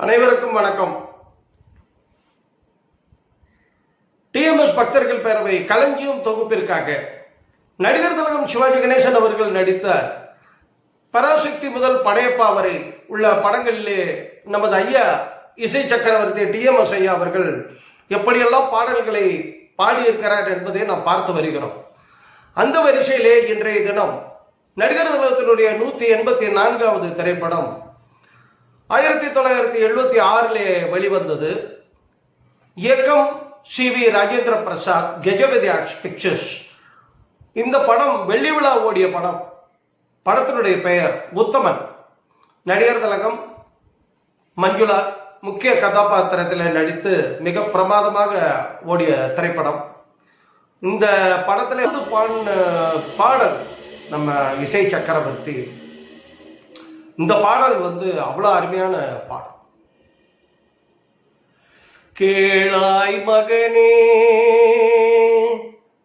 அனைவருக்கும் வணக்கம். டிஎம்எஸ் பக்தர்கள் பேரவை களஞ்சியம் தொகுப்பிற்காக நடிகர் திலகம் சிவாஜி கணேசன் அவர்கள் நடித்த பராசக்தி முதல் படையப்பா வரை உள்ள படங்களிலே நமது ஐயா இசை சக்கரவர்த்தி டிஎம்எஸ் ஐயா அவர்கள் எப்படியெல்லாம் பாடல்களை பாடியிருக்கிறார் என்பதை நாம் பார்த்து வருகிறோம். அந்த வரிசையிலே இன்றைய தினம் நடிகர் திலகத்தினுடைய 184வது திரைப்படம் 1976 வெளிவந்தது. இயக்கம் CV Rajendra Prasad, Gajapathi arts pictures. இந்த படம் வெள்ளி விழா ஓடிய படம். படத்தினுடைய பெயர் உத்தமன். நடிகர் திலகம், மஞ்சுளா முக்கிய கதாபாத்திரத்தில் நடித்து மிக பிரமாதமாக ஓடிய திரைப்படம். இந்த படத்தில் பாடல் நம்ம இசை சக்கரவர்த்தி. இந்த பாடல் அவ்வளவு அருமையான பாடல். கேளாய் மகனே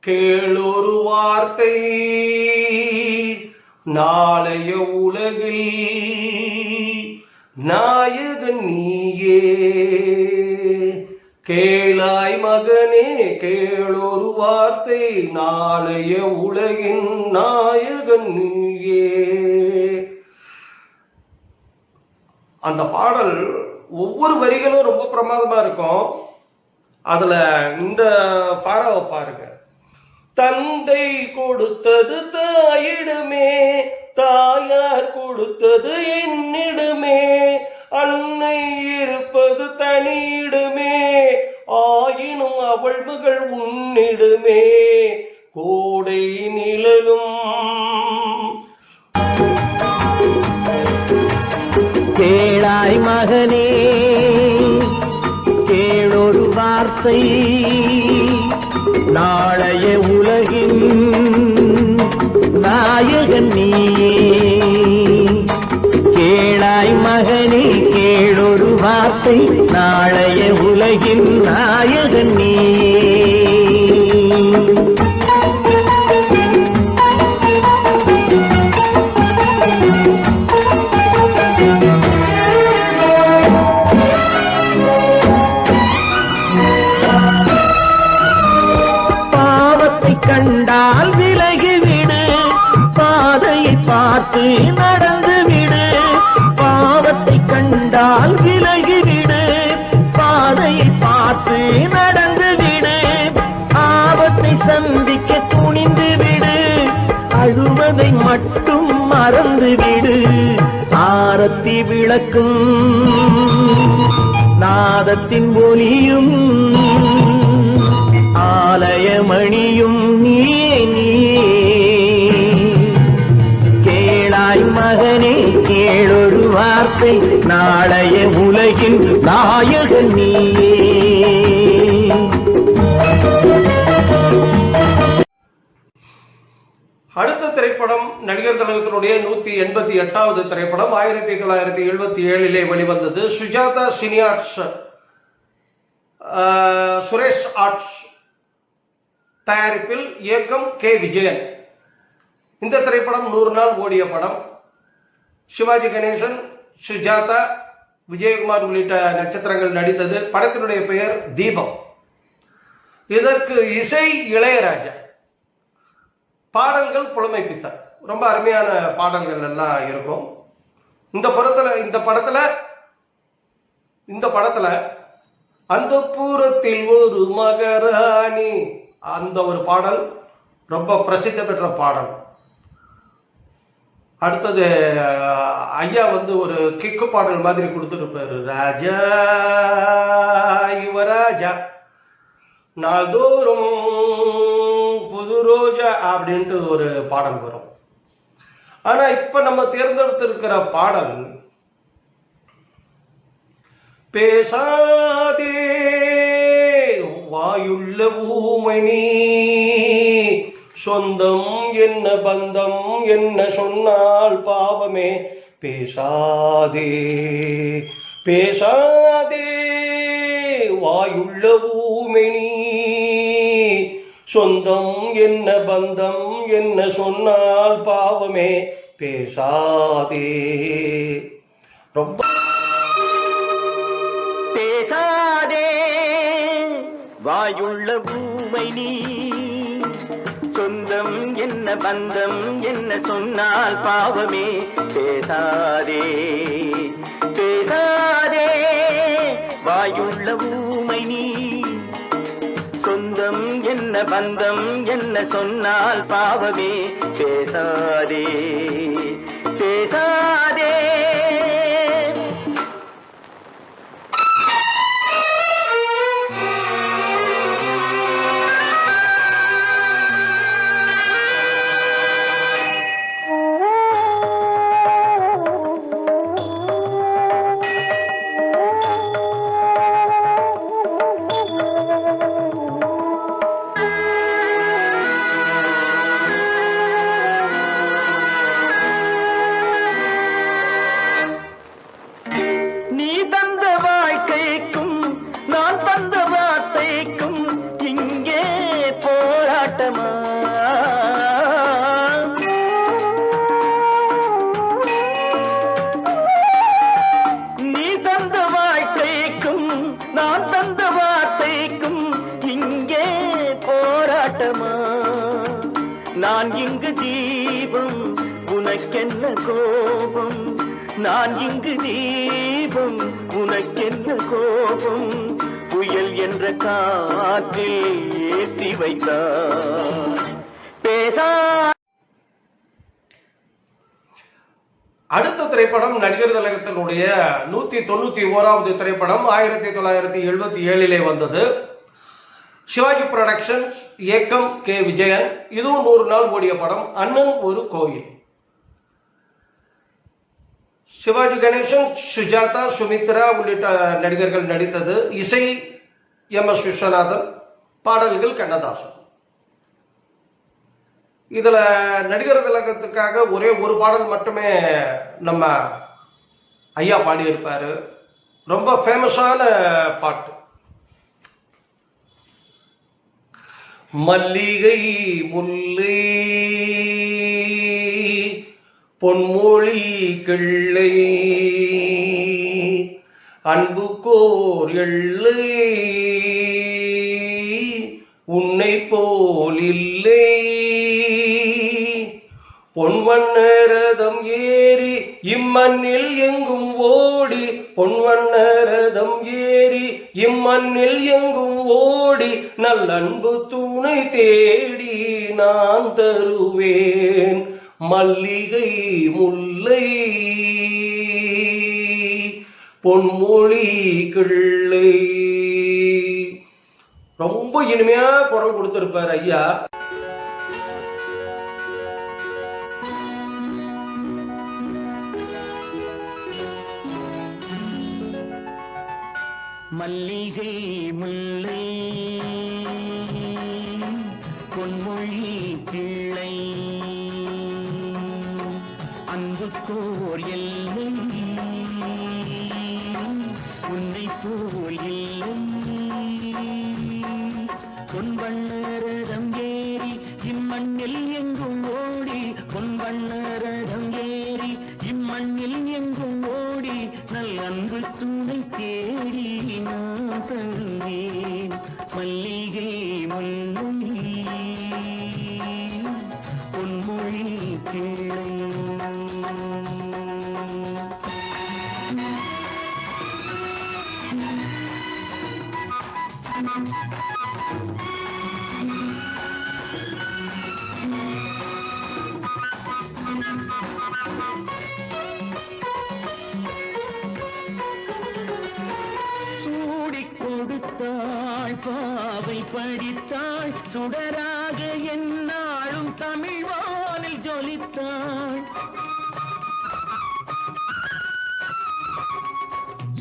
கேளொரு வார்த்தை, நாளைய உலகில் நாயகன் நீயே. கேளாய் மகனே கேளொரு வார்த்தை, நாளைய உலகின் நாயகன் நீயே. அந்த பாடல் ஒவ்வொரு வரிகளும் ரொம்ப பிரமாதமா இருக்கும். அதுல இந்த பாராவை பாருங்க. தந்தை கொடுத்தது தாயிடமே, தாயார் கொடுத்தது என்னிடமே, அன்னை இருப்பது தனியிடமே, ஆயினும் அவள் மகள் உன்னிடமே, கோடை நிழலும். கேளாய் மகனே கேளொரு வார்த்தை, நாளைய உலகின் நாயகன் நீயே. கேளாய் மகனே கேளொரு வார்த்தை, நாளைய உலகின் நாயகன் நீயே. கண்டால் விலகிவிடு, பாதையை பார்த்து நடந்து விடு. பாவத்தை கண்டால் விலகிவிடு, பாதையை பார்த்து நடந்து விடு. ஆபத்தை சந்திக்க துணிந்து விடு, அழுவதை மட்டும் மறந்து விடு. ஆரத்தி விளக்கும் நாதத்தின் ஒலியும், ஆலயமணியும் நீயே நீயே. கேளாய் மகனே கேளொரு வார்த்தை, நாளைய உலகின் நாயகன் நீயே. அடுத்த திரைப்படம் நடிகர் திலகத்தினுடைய 188வது திரைப்படம் 1977 வெளிவந்தது. Sujatha cine arts, Suresh arts தயாரிப்பில், இயக்கம் K. விஜயன். இந்த திரைப்படம் 100 நாள் ஓடிய படம். சிவாஜி கணேசன், சுஜாதா, விஜயகுமார் உள்ளிட்ட நட்சத்திரங்கள் நடித்தது. படத்தினுடைய பெயர் தீபம். இதற்கு இசை இளையராஜா, பாடல்கள் புலமை பித்தன். ரொம்ப அருமையான பாடல்கள் எல்லாம் இருக்கும். இந்த படத்துல அந்த பூரத்தில் ஒரு மகராணி, அந்த ஒரு பாடல் ரொம்ப பிரசித்தி பெற்ற பாடல். அடுத்தது ஐயா ஒரு கிக்கு பாடல் மாதிரி கொடுத்துருப்பாரு. ராஜா யுவராஜா நாள்தோறும் புது ரோஜா அப்படின்ட்டு ஒரு பாடல் வரும். ஆனா இப்ப நம்ம தேர்ந்தெடுத்திருக்கிற பாடல் பேசாதே வாயுள்ள ஊமணி சொந்தம் என்ன பந்தம் என்ன சொன்னால் பாவமே பேசாதே பேசாதே வாயுள்ள ஊமணி சொந்தம் என்ன பந்தம் என்ன சொன்னால் பாவமே பேசாதே. ரொம்ப பேசாதே வாயுள்ள பூமை நீ சொந்தம் என்ன பந்தம் என்ன சொன்னால் பாவமே பேசாதே பேசாதே வாயுள்ள பூமை நீ சொந்தம் என்ன பந்தம் என்ன சொன்னால் பாவமே பேசாதே பேசாதே. நீ தந்த வாழ்க்கைக்கும் நான் தந்த வார்த்தைக்கும் இங்கே போராட்டமா? நான் இங்கு தீபம் உனக்கென்ன கோபம்? நான் இங்கு தீபம் உனக்கென்ன கோபம்? புயல் என்ற காற்றில் ஏற்றி வைத்தார் பேசா. அடுத்த திரைப்படம் நடிகர் திலகத்தினுடைய 191வது திரைப்படம் 1977 வந்தது. சிவாஜி புரொடக்ஷன், இயக்கம் கே விஜயன். இதுவும் 100 நாள் ஓடிய படம். அண்ணன் ஒரு கோயில். சிவாஜி கணேசன், சுஜாதா, சுமித்ரா உள்ளிட்ட நடிகர்கள் நடித்தது. இசை எம்.எஸ். விஸ்வநாதன், பாடல்கள் கண்ணதாசன். இதுல நடிகர் திலகத்துக்காக ஒரே ஒரு பாடல் மட்டுமே நம்ம ஐயா பாடியிருப்பாரு. ரொம்ப ஃபேமஸான பாட்டு. மல்லிகை முல்லை பொன்மொழி கிள்ளை அன்புக்கோர் எல்லை உன்னை போல் இல்லை பொன்வண்ணரதம் ஏறி இம்மண்ணில் எங்கும் ஓடி பொன்வண்ணரதம் ஏறி இம்மண்ணில் எங்கும் ஓடி நல்லன்பு துணை தேடி நான் தருவேன் மல்லிகை முல்லை பொன்மொழி கிள்ளை. ரொம்ப இனிமையா குரல் கொடுத்திருப்பார் ஐயா. மல்லிகை முல்லை பொன்மொழி கிள்ளை அன்புக்கோர் எல்லை உன்னை போல் இல்லை பொன்வண்ணரதம் ஏறி இம்மண்ணில் எங்கும் ஓடி பொன்வண்ணரதம் ஏறி இம்மண்ணில் எங்கும் ஓடி நல் அன்பு துணை தேடி நான் தந்தேன் மல்லிகை முல்லை பொன்மொழி கிள்ளை. சூடிக் கொடுத்தாள் பாவை படித்தாள் சுடரா சுடராக எந்நாளும் தமிழ் வானில் ஜொலித்தாள்.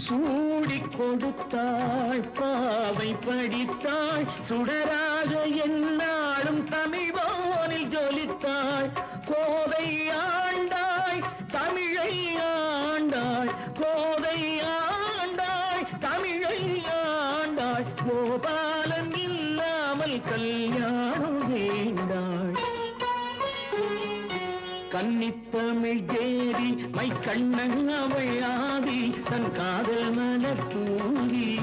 சூடிக் கொடுத்தாள் பாவை படித்தாள். சுடராக எந்நாளும் தமிழ் வானில் ஜொலித்தாள். கோதை ஆண்டாய் தமிழை ஆண்டாள். கோதை ஆண்டாய் தமிழை ஆண்டாள். கோபாலன் இல்லாமல் கல்யாணம் வேண்டாள். கன்னித்தமிழ் தேவி மை கண்ணன் அவள் ஆதி தன் காதல் மலர் தூவி